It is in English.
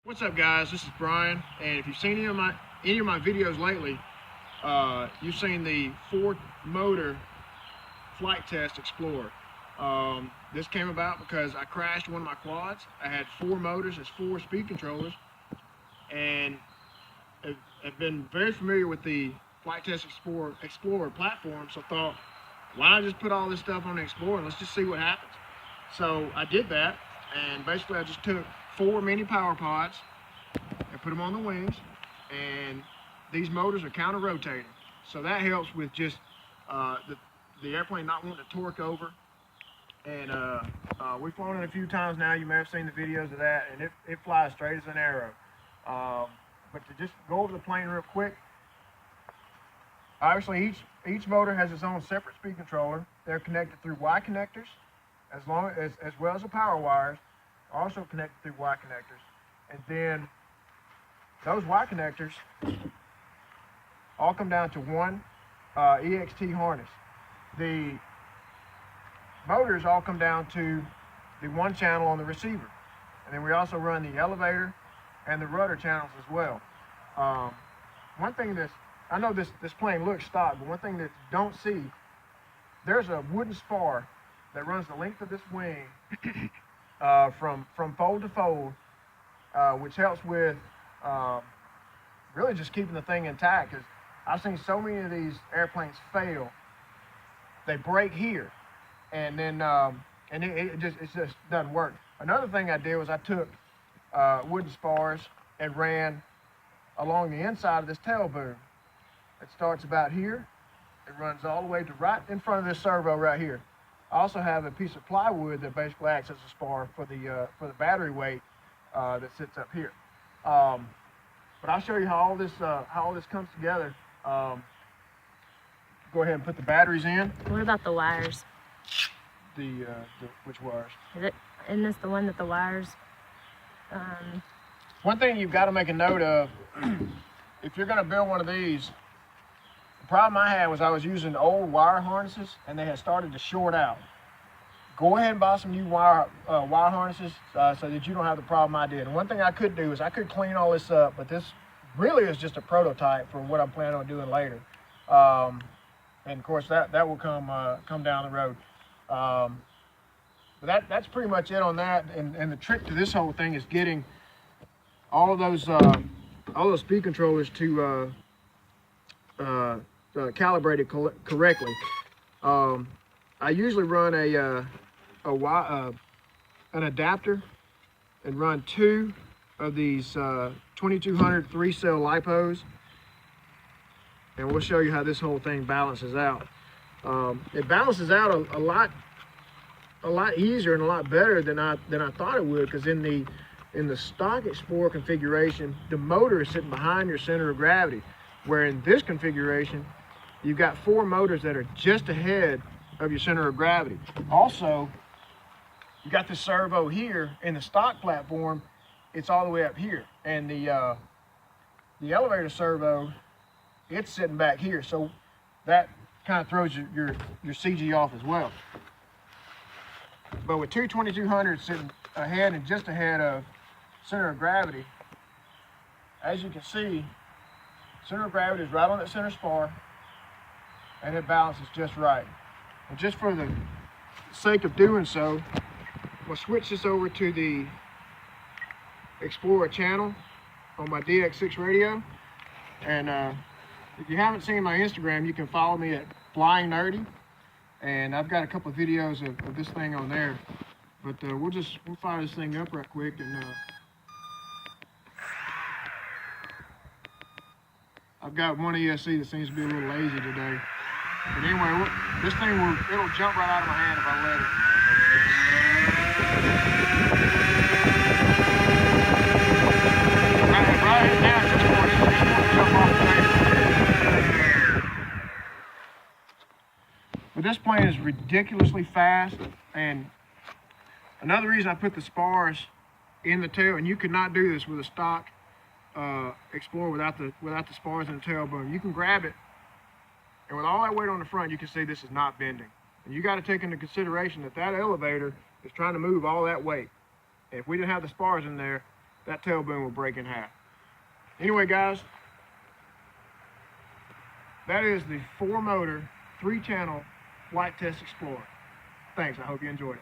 What's up, guys? This is Brian, and if you've seen any of my videos lately, you've seen the 4-motor Flitetest Explorer. This came about because I crashed one of my quads. I had 4 motors, it's 4 speed controllers, and I've been very familiar with the Flitetest Explorer platform, so I thought, why not just put all this stuff on the Explorer and let's just see what happens. So I did that, and basically I just took 4 mini power pods and put them on the wings, and these motors are counter rotating, so that helps with just the airplane not wanting to torque over. And we've flown it a few times now. You may have seen the videos of that, and it flies straight as an arrow. But to just go over the plane real quick, obviously each motor has its own separate speed controller. They're connected through Y connectors, as well as the power wires, also connected through Y connectors. And then those Y connectors all come down to one EXT harness. The motors all come down to the one channel on the receiver. And then we also run the elevator and the rudder channels as well. One thing that's, I know this plane looks stock, but one thing that you don't see, there's a wooden spar that runs the length of this wing from fold to fold, which helps with really just keeping the thing intact. Because I've seen so many of these airplanes fail. They break here, and then it just doesn't work. Another thing I did was I took wooden spars and ran along the inside of this tail boom. It starts about here. It runs all the way to right in front of this servo right here. I also have a piece of plywood that basically acts as a spar for the battery weight that sits up here. But I'll show you how all this comes together. Go ahead and put the batteries in. What about the wires? Which wires? Isn't this the one that the wires? One thing you've got to make a note of, if you're going to build one of these, the problem I had was I was using old wire harnesses and they had started to short out. Go ahead and buy some new wire harnesses so that you don't have the problem I did. And one thing I could do is I could clean all this up, but this really is just a prototype for what I'm planning on doing later. And of course that will come down the road. But that's pretty much it on that. And the trick to this whole thing is getting all of those speed controllers to calibrated correctly. I usually run an adapter and run 2 of these 2200 3-cell lipos, and we'll show you how this whole thing balances out. It balances out a lot easier and a lot better than I thought it would, because in the stock Explorer configuration, the motor is sitting behind your center of gravity, where in this configuration you've got 4 motors that are just ahead of your center of gravity. Also, you got this servo here. In the stock platform, it's all the way up here, and the elevator servo, it's sitting back here, so that kind of throws your CG off as well. But with 2 2200s sitting ahead and just ahead of center of gravity, as you can see, center of gravity is right on that center spar, and it balances just right. And just for the sake of doing so, we'll switch this over to the Explorer channel on my DX6 radio. And if you haven't seen my Instagram, you can follow me at Flying Nerdy, and I've got a couple of videos of this thing on there. But we'll fire this thing up right quick, and I've got one ESC that seems to be a little lazy today. But anyway, this thing it'll jump right out of my hand if I let it. Right now, it's just going to jump off the table. But this plane is ridiculously fast, and another reason I put the spars in the tail, and you could not do this with a stock Explorer without the spars in the tail boom. You can grab it, and with all that weight on the front, you can see this is not bending. And you got to take into consideration that elevator is trying to move all that weight. And if we didn't have the spars in there, that tail boom will break in half. Anyway, guys, that is the 4-motor, 3-channel Flitetest Explorer. Thanks, I hope you enjoyed it.